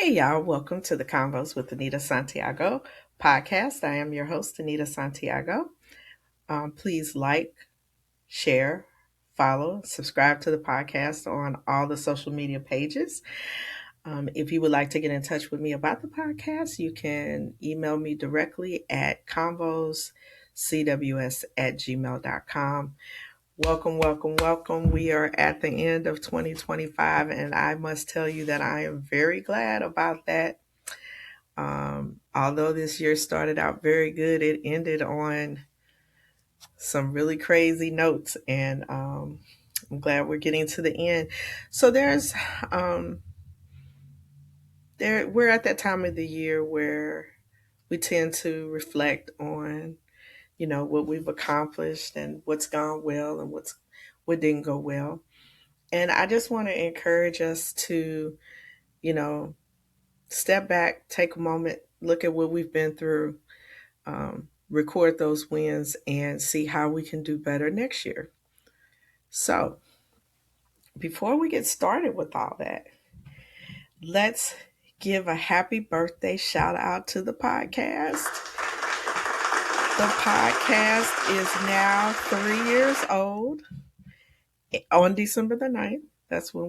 Hey, y'all. Welcome to the Convos with Anita Santiago podcast. I am your host, Anita Santiago. Please like, share, follow, subscribe to the podcast on all the social media pages. If you would like to get in touch with me about the podcast, you can email me directly at convoscws@gmail.com. Welcome, welcome, welcome. We are at the end of 2025, and I must tell you that I am very glad about that. Although this year started out very good, it ended on some really crazy notes, and I'm glad we're getting to the end. So um, we're at that time of the year where we tend to reflect on, what we've accomplished and what's gone well and what didn't go well. And I just want to encourage us to, you know, step back, take a moment, look at what we've been through, record those wins, and see how we can do better next year. So, before we get started with all that, let's give a happy birthday shout out to the podcast. The podcast is now 3 years old on December the 9th. That's when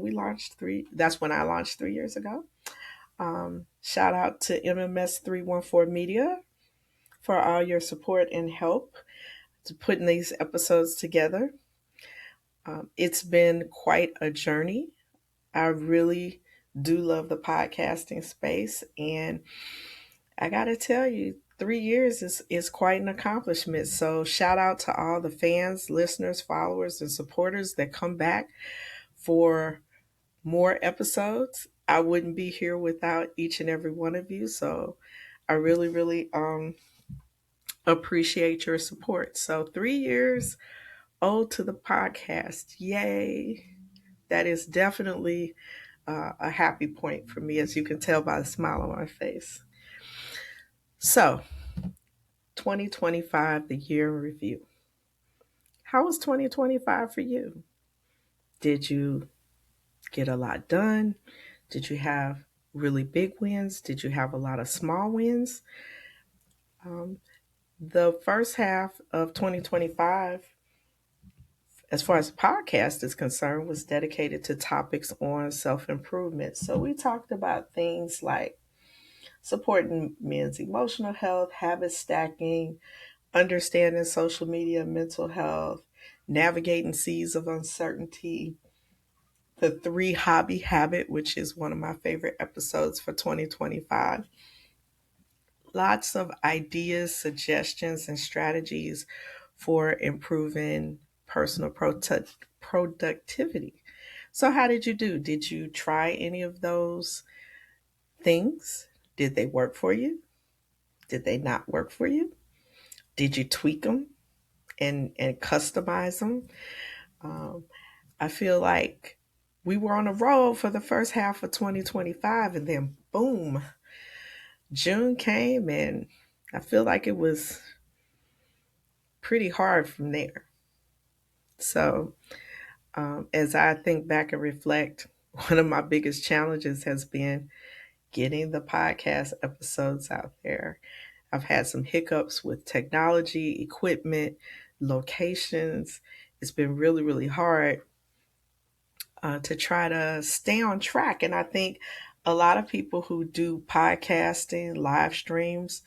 I launched 3 years ago. Shout out to MMS 314 Media for all your support and help to putting these episodes together. It's been quite a journey. I really do love the podcasting space, and I got to tell you, 3 years is quite an accomplishment. So, shout out to all the fans, listeners, followers, and supporters that come back for more episodes. I wouldn't be here without each and every one of you. So, I really, really appreciate your support. So, 3 years old to the podcast. Yay! That is definitely a happy point for me, as you can tell by the smile on my face. So, 2025, the year in review. How was 2025 for you? Did you get a lot done? Did you have really big wins? Did you have a lot of small wins? Um, the first half of 2025, as far as the podcast is concerned, was dedicated to topics on self improvement. So we talked about things like supporting men's emotional health, habit stacking, understanding social media, mental health, navigating seas of uncertainty, the three hobby habit, which is one of my favorite episodes for 2025. Lots of ideas, suggestions, and strategies for improving personal productivity. So, how did you do? Did you try any of those things? Did they work for you? Did they not work for you? Did you tweak them and customize them? Um, I feel like we were on a roll for the first half of 2025, and then boom, June came, and I feel like it was pretty hard from there. So, as I think back and reflect, one of my biggest challenges has been getting the podcast episodes out there. I've had some hiccups with technology, equipment, locations. It's been really, really hard to try to stay on track. And I think a lot of people who do podcasting, live streams,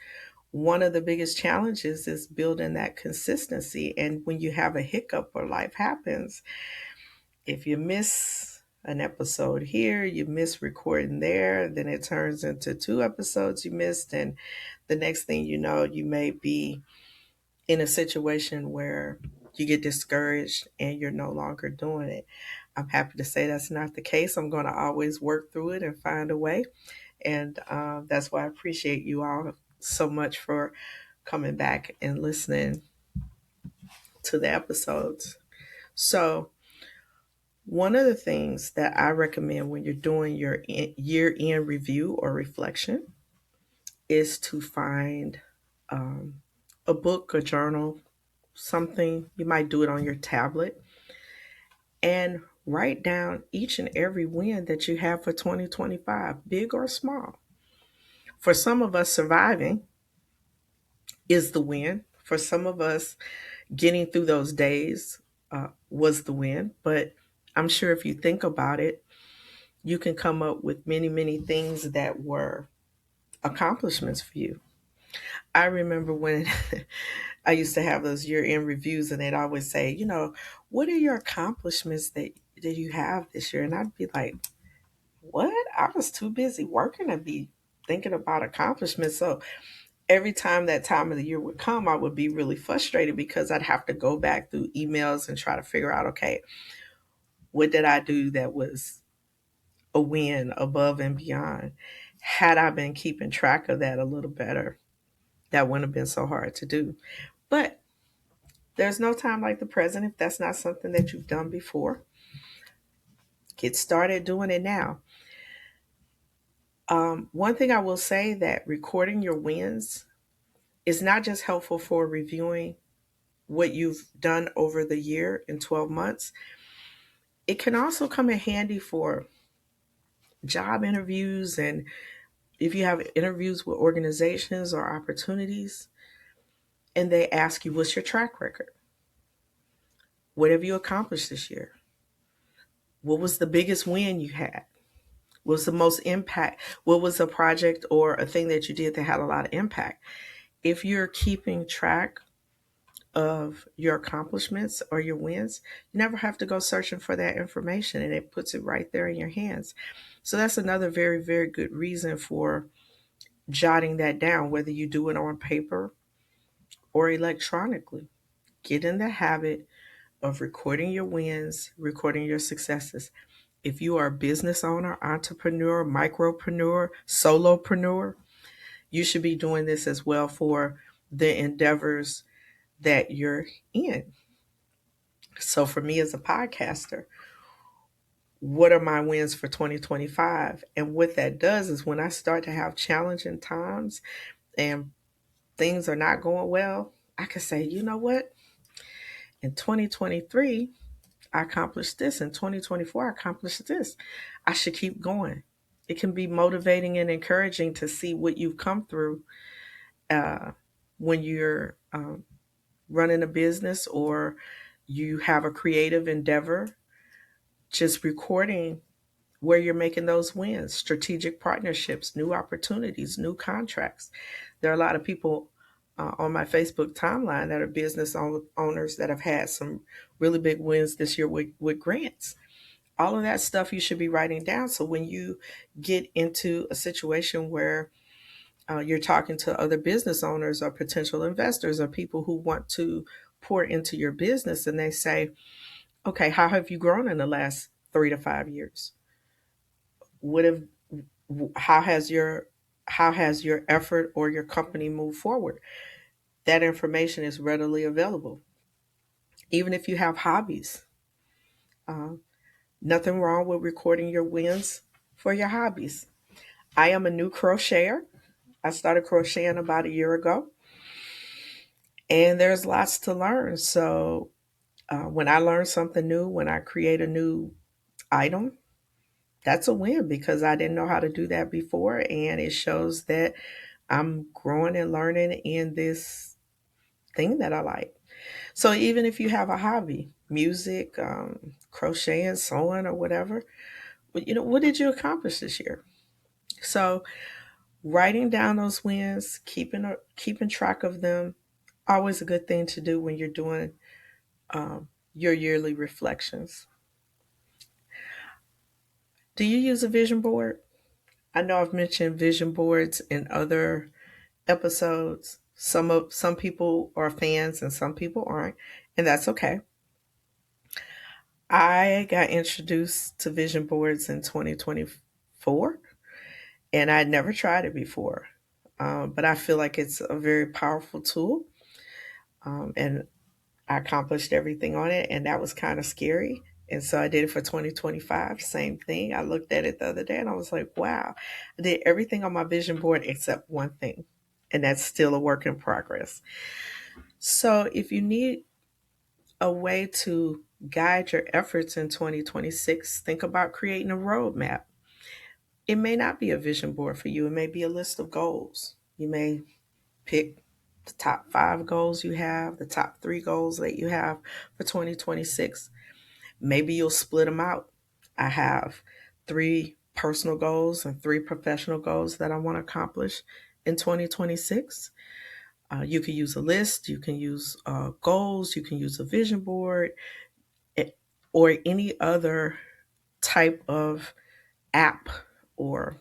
one of the biggest challenges is building that consistency. And when you have a hiccup or life happens, if you miss an episode here, you miss recording there, then it turns into two episodes you missed. And the next thing you know, you may be in a situation where you get discouraged and you're no longer doing it. I'm happy to say that's not the case. I'm going to always work through it and find a way. And that's why I appreciate you all so much for coming back and listening to the episodes. So, one of the things that I recommend when you're doing your year end review or reflection is to find um, a book, a journal, something. You might do it on your tablet and write down each and every win that you have for 2025, big or small. For some of us, surviving is the win. For some of us, getting through those days was the win. But I'm sure if you think about it, you can come up with many, many things that were accomplishments for you. I remember when I used to have those year end reviews, and they'd always say, what are your accomplishments that you have this year? And I'd be like, what? I was too busy working to be thinking about accomplishments. So every time that time of the year would come, I would be really frustrated because I'd have to go back through emails and try to figure out, okay, what did I do that was a win above and beyond? Had I been keeping track of that a little better, that wouldn't have been so hard to do. But there's no time like the present. If that's not something that you've done before, get started doing it now. One thing I will say that recording your wins is not just helpful for reviewing what you've done over the year in 12 months, it can also come in handy for job interviews, and if you have interviews with organizations or opportunities and they ask you, what's your track record? What have you accomplished this year? What was the biggest win you had? What was the most impact? What was a project or a thing that you did that had a lot of impact? If you're keeping track of your accomplishments or your wins, you never have to go searching for that information, and it puts it right there in your hands. So that's another very, very good reason for jotting that down, whether you do it on paper or electronically. Get in the habit of recording your wins, recording your successes. If you are a business owner, entrepreneur, micropreneur, solopreneur, you should be doing this as well for the endeavors that you're in. So for me as a podcaster, what are my wins for 2025? And what that does is when I start to have challenging times and things are not going well, I can say, you know what? In 2023, I accomplished this. In 2024, I accomplished this. I should keep going. It can be motivating and encouraging to see what you've come through uh, when you're running a business or you have a creative endeavor. Just recording where you're making those wins, strategic partnerships, new opportunities, new contracts. There are a lot of people on my Facebook timeline that are business owners that have had some really big wins this year with grants. All of that stuff you should be writing down. So when you get into a situation where you're talking to other business owners or potential investors or people who want to pour into your business, and they say, okay, how have you grown in the last 3 to 5 years? What have how has your how has your effort or your company moved forward? That information is readily available. Even if you have hobbies, uh, nothing wrong with recording your wins for your hobbies. I am a new crocheter. I started crocheting about a year ago, and there's lots to learn. So when I learn something new, when I create a new item, that's a win because I didn't know how to do that before, and it shows that I'm growing and learning in this thing that I like. So even if you have a hobby, music, crocheting, sewing, or whatever, what did you accomplish this year? So writing down those wins, keeping track of them, always a good thing to do when you're doing your yearly reflections. Do you use a vision board? I know I've mentioned vision boards in other episodes. Some people are fans and some people aren't, and that's okay. I got introduced to vision boards in 2024, and I'd never tried it before. But I feel like it's a very powerful tool, and I accomplished everything on it, and that was kind of scary. And so I did it for 2025. Same thing. I looked at it the other day and I was like, wow, I did everything on my vision board except one thing. And that's still a work in progress. So if you need a way to guide your efforts in 2026, think about creating a roadmap. It may not be a vision board for you, it may be a list of goals. You may pick the top 5 goals you have, the top 3 goals that you have for 2026. Maybe you'll split them out. I have 3 personal goals and 3 professional goals that I want to accomplish in 2026. You can use a list, you can use goals, you can use a vision board, eh, or any other type of app or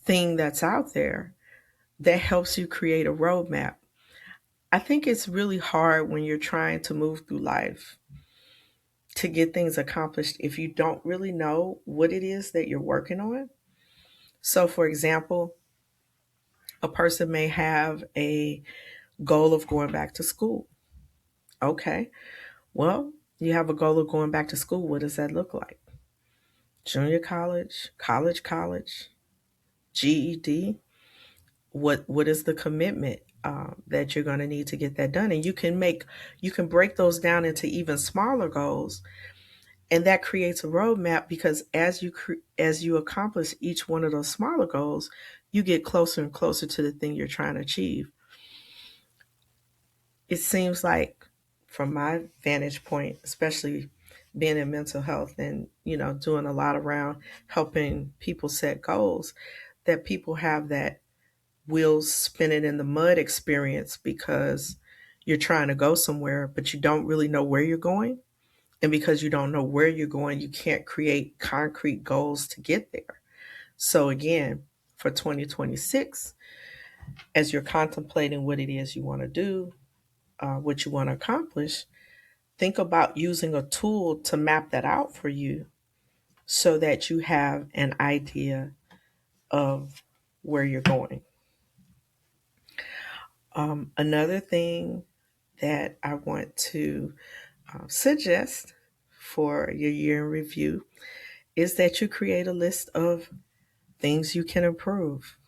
thing that's out there that helps you create a roadmap. I think it's really hard when you're trying to move through life to get things accomplished if you don't really know what it is that you're working on. So, for example, a person may have a goal of going back to school. Okay, well, you have a goal of going back to school. What does that look like? Junior college, college, GED. What is the commitment that you're going to need to get that done? And you can break those down into even smaller goals, and that creates a roadmap because as you accomplish each one of those smaller goals, you get closer and closer to the thing you're trying to achieve. It seems like, from my vantage point, especially being in mental health and doing a lot around helping people set goals, that people have that wheels spinning in the mud experience because you're trying to go somewhere but you don't really know where you're going, and because you don't know where you're going, you can't create concrete goals to get there. So again, for 2026, as you're contemplating what it is you want to do, what you want to accomplish, think about using a tool to map that out for you so that you have an idea of where you're going. Another thing that I want to suggest for your year in review is that you create a list of things you can improve.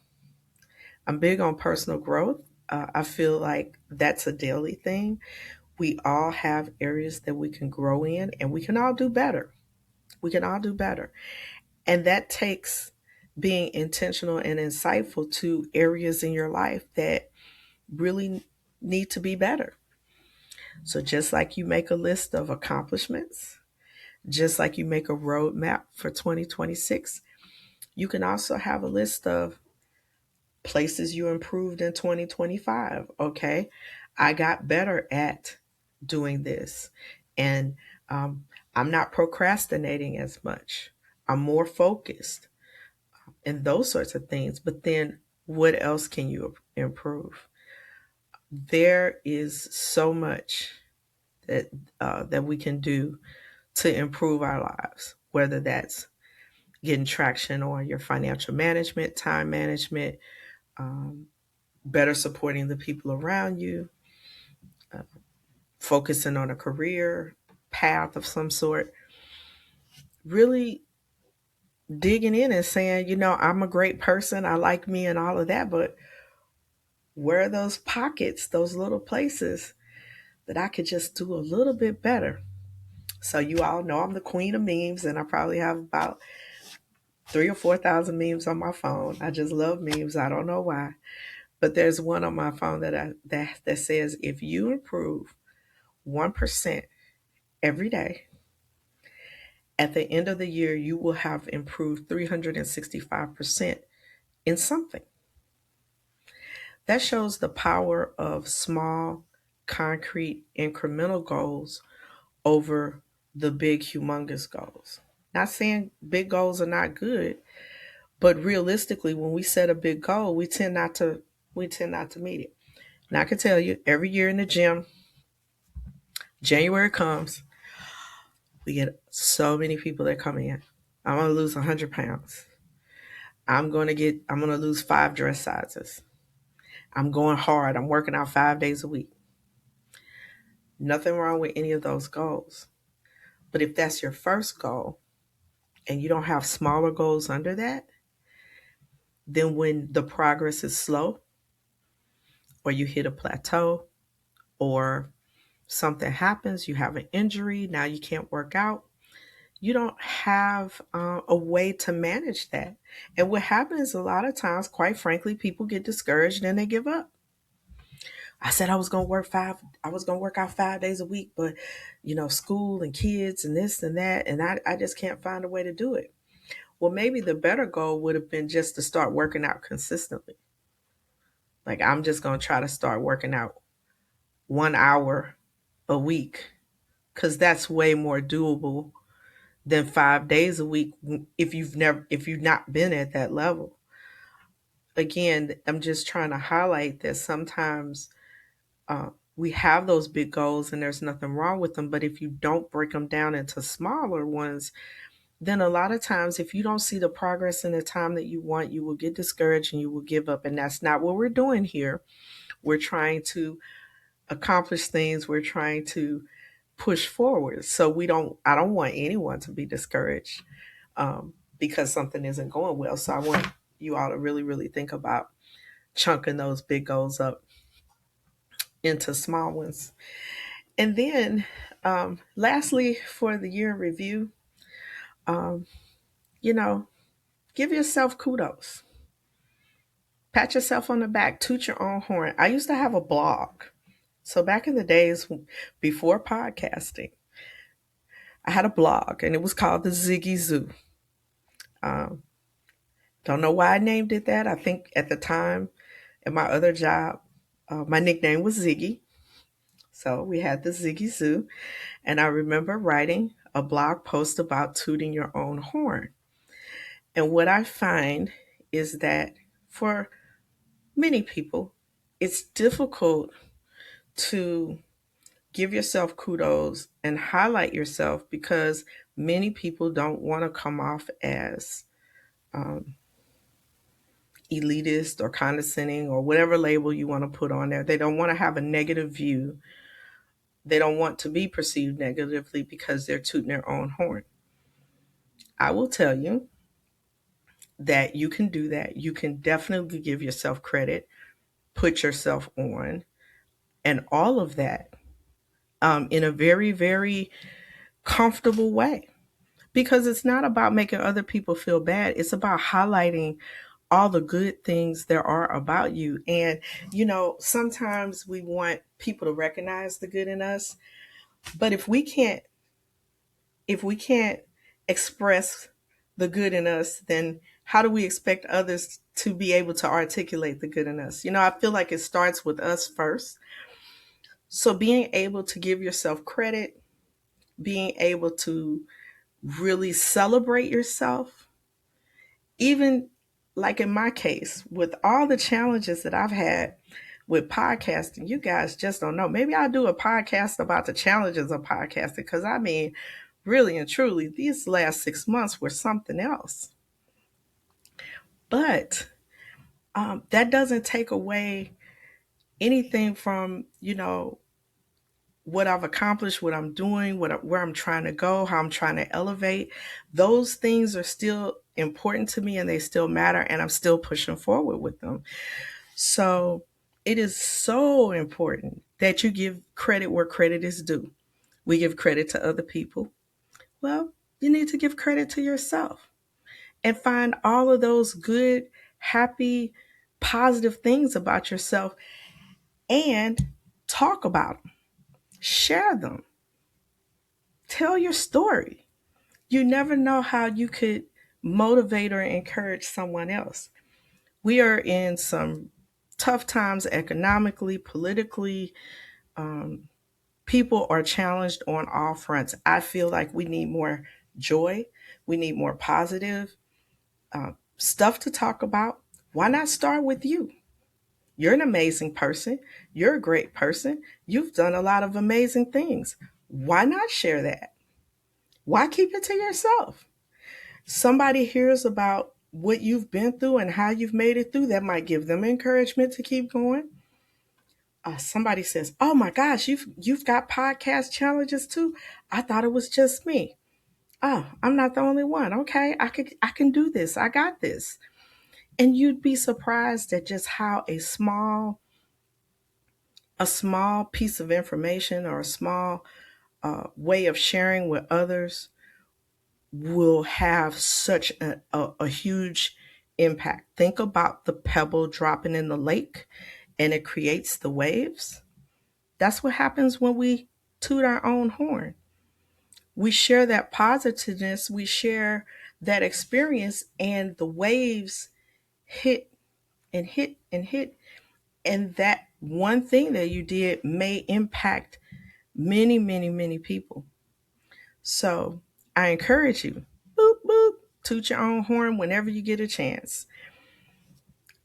I'm big on personal growth. I feel like that's a daily thing. We all have areas that we can grow in, and we can all do better. We can all do better. And that takes being intentional and insightful to areas in your life that really need to be better. So, just like you make a list of accomplishments, just like you make a roadmap for 2026, you can also have a list of places you improved in 2025. Okay, I got better at doing this, and um, I'm not procrastinating as much. I'm more focused, and those sorts of things. But then, what else can you improve? There is so much that that we can do to improve our lives, whether that's getting traction on your financial management, time management, um, better supporting the people around you, uh, focusing on a career path of some sort, really digging in and saying, I'm a great person, I like me and all of that, but where are those pockets, those little places that I could just do a little bit better? So you all know I'm the queen of memes, and I probably have about 3 or 4 thousand memes on my phone. I just love memes. I don't know why, but there's one on my phone that says if you improve 1% every day, at the end of the year, you will have improved 365% in something. That shows the power of small, concrete, incremental goals over the big, humongous goals. Not saying big goals are not good, but realistically, when we set a big goal, we tend not to meet it. And I can tell you, every year in the gym, January comes, we get so many people that come in. I'm gonna lose 100 pounds. I'm gonna lose 5 dress sizes. I'm going hard. I'm working out 5 days a week. Nothing wrong with any of those goals. But if that's your first goal and you don't have smaller goals under that, then when the progress is slow, or you hit a plateau, or Something happens, you have an injury, now you can't work out. You don't have a way to manage that. And what happens a lot of times, quite frankly, people get discouraged and they give up. I said I was going to work out 5 days a week, but school and kids and this and that, and I just can't find a way to do it. Well, maybe the better goal would have been just to start working out consistently. Like, I'm just going to try to start working out 1 hour a week, because that's way more doable than 5 days a week if you've not been at that level. Again, I'm just trying to highlight that sometimes we have those big goals and there's nothing wrong with them, but if you don't break them down into smaller ones, then a lot of times if you don't see the progress in the time that you want, you will get discouraged and you will give up, and that's not what we're doing here. We're trying to accomplish things, we're trying to push forward. So I don't want anyone to be discouraged because something isn't going well. So I want you all to really, really think about chunking those big goals up into small ones. And then, lastly, for the year in review, um, you know, give yourself kudos. Pat yourself on the back, toot your own horn. I used to have a blog. So back in the days before podcasting, I had a blog and it was called the Ziggy Zoo. Um, don't know why I named it that. I think at the time at my other job, my nickname was Ziggy. So we had the Ziggy Zoo. And I remember writing a blog post about tooting your own horn. And what I find is that for many people, it's difficult to give yourself kudos and highlight yourself because many people don't want to come off as um, elitist or condescending or whatever label you want to put on there. They don't want to have a negative view. They don't want to be perceived negatively because they're tooting their own horn. I will tell you that you can do that. You can definitely give yourself credit, put yourself on, and all of that in a very, very comfortable way. Because it's not about making other people feel bad, it's about highlighting all the good things there are about you. And, sometimes we want people to recognize the good in us, but if we can't express the good in us, then how do we expect others to be able to articulate the good in us? I feel like it starts with us first. So being able to give yourself credit, being able to really celebrate yourself, even like in my case, with all the challenges that I've had with podcasting, you guys just don't know. Maybe I'll do a podcast about the challenges of podcasting because I mean, really and truly, these last 6 months were something else. But that doesn't take away anything from, what I've accomplished, what I'm doing, where I'm trying to go, how I'm trying to elevate. Those things are still important to me and they still matter, and I'm still pushing forward with them. So it is so important that you give credit where credit is due. We give credit to other people. Well, you need to give credit to yourself and find all of those good, happy, positive things about yourself and talk about them, share them, tell your story. You never know how you could motivate or encourage someone else. We are in some tough times economically, politically. Um, People are challenged on all fronts. I feel like we need more joy. We need more positive stuff to talk about. Why not start with you? You're an amazing person. You're a great person. You've done a lot of amazing things. Why not share that? Why keep it to yourself? Somebody hears about what you've been through and how you've made it through, that might give them encouragement to keep going. Somebody says, "Oh my gosh, you've got podcast challenges too. I thought it was just me. Oh, I'm not the only one. Okay, I can do this. I got this." And you'd be surprised at just how a small A small piece of information or a small way of sharing with others will have such a huge impact. Think about the pebble dropping in the lake and it creates the waves. That's what happens when we toot our own horn. We share that positiveness, we share that experience, and the waves hit and hit and hit. And that one thing that you did may impact many, many, many people. So I encourage you, boop, boop, toot your own horn whenever you get a chance.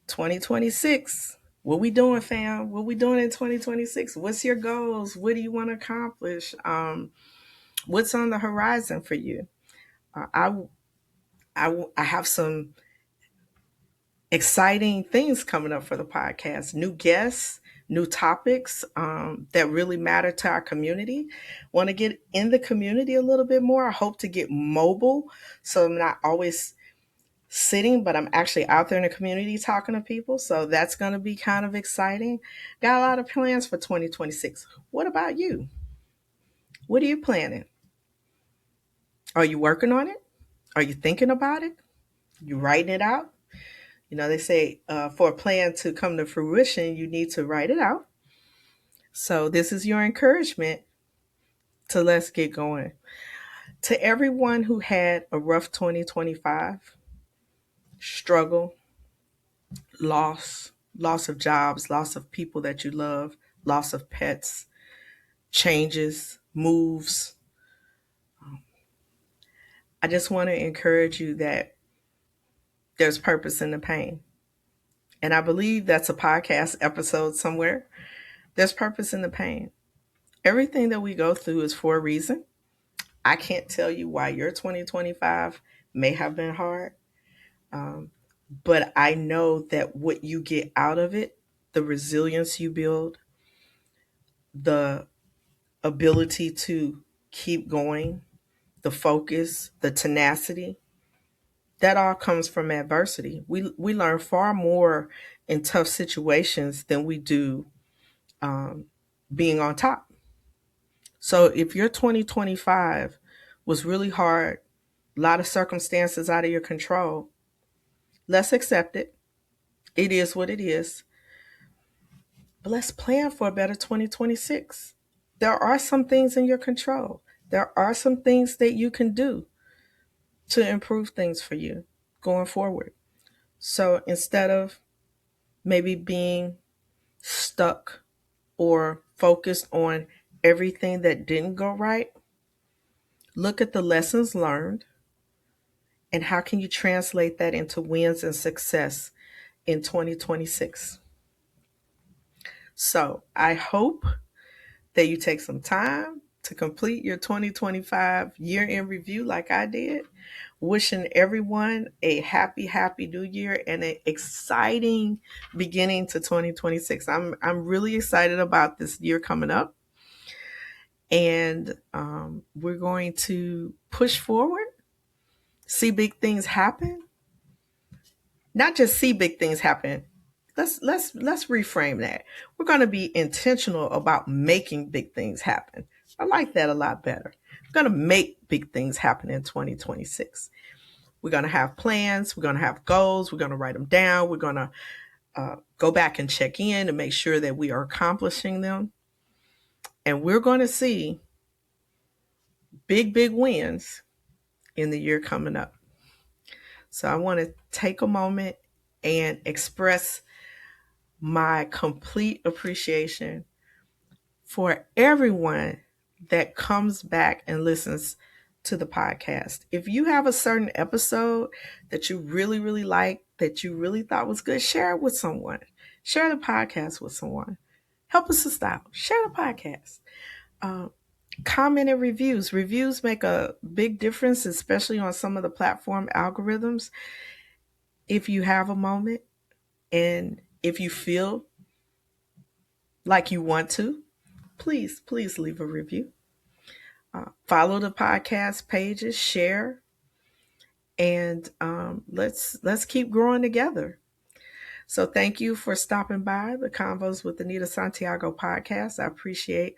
2026. What we doing, fam? What we doing in 2026? What's your goals? What do you want to accomplish? What's on the horizon for you? Uh, I, I have some exciting things coming up for the podcast. New guests, new topics that really matter to our community. Want to get in the community a little bit more. I hope to get mobile, so I'm not always sitting, but I'm actually out there in the community talking to people. So that's going to be kind of exciting. Got a lot of plans for 2026. What about you? What are you planning? Are you working on it? Are you thinking about it? You writing it out? You know, they say for a plan to come to fruition, you need to write it out. So this is your encouragement to let's get going. To everyone who had a rough 2025, struggle, loss of jobs, loss of people that you love, loss of pets, changes, moves. I just want to encourage you that there's purpose in the pain. And I believe that's a podcast episode somewhere. There's purpose in the pain. Everything that we go through is for a reason. I can't tell you why your 2025 may have been hard, um, but I know that what you get out of it, the resilience you build, the ability to keep going, the focus, the tenacity, that all comes from adversity. We learn far more in tough situations than we do um, being on top. So if your 2025 was really hard, a lot of circumstances out of your control, let's accept it. It is what it is. But let's plan for a better 2026. There are some things in your control. There are some things that you can do to improve things for you going forward. So instead of maybe being stuck or focused on everything that didn't go right, look at the lessons learned and how can you translate that into wins and success in 2026. So I hope that you take some time to complete your 2025 year in review like I did. Wishing everyone a happy, happy new year and an exciting beginning to 2026. I'm really excited about this year coming up. And we're going to push forward, see big things happen, not just see big things happen. Let's reframe that. We're going to be intentional about making big things happen. I like that a lot better. We're going to make big things happen in 2026. We're going to have plans. We're going to have goals. We're going to write them down. We're going to go back and check in and make sure that we are accomplishing them. And we're going to see big, big wins in the year coming up. So I want to take a moment and express my complete appreciation for everyone that comes back and listens to the podcast. If you have a certain episode that you really, really like, that you really thought was good, share it with someone. Share the podcast with someone. Help us to style. Share the podcast. Um, Comment and reviews. Reviews make a big difference, especially on some of the platform algorithms. If you have a moment and if you feel like you want to, please leave a review. Follow the podcast pages, share, and let's keep growing together. So thank you for stopping by the Convos with Anita Santiago podcast. I appreciate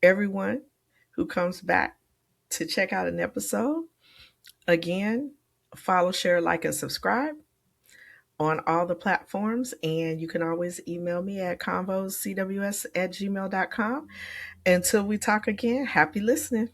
everyone who comes back to check out an episode. Again, follow, share, like, and subscribe on all the platforms. And you can always email me at convoscws@gmail.com. Until we talk again, happy listening.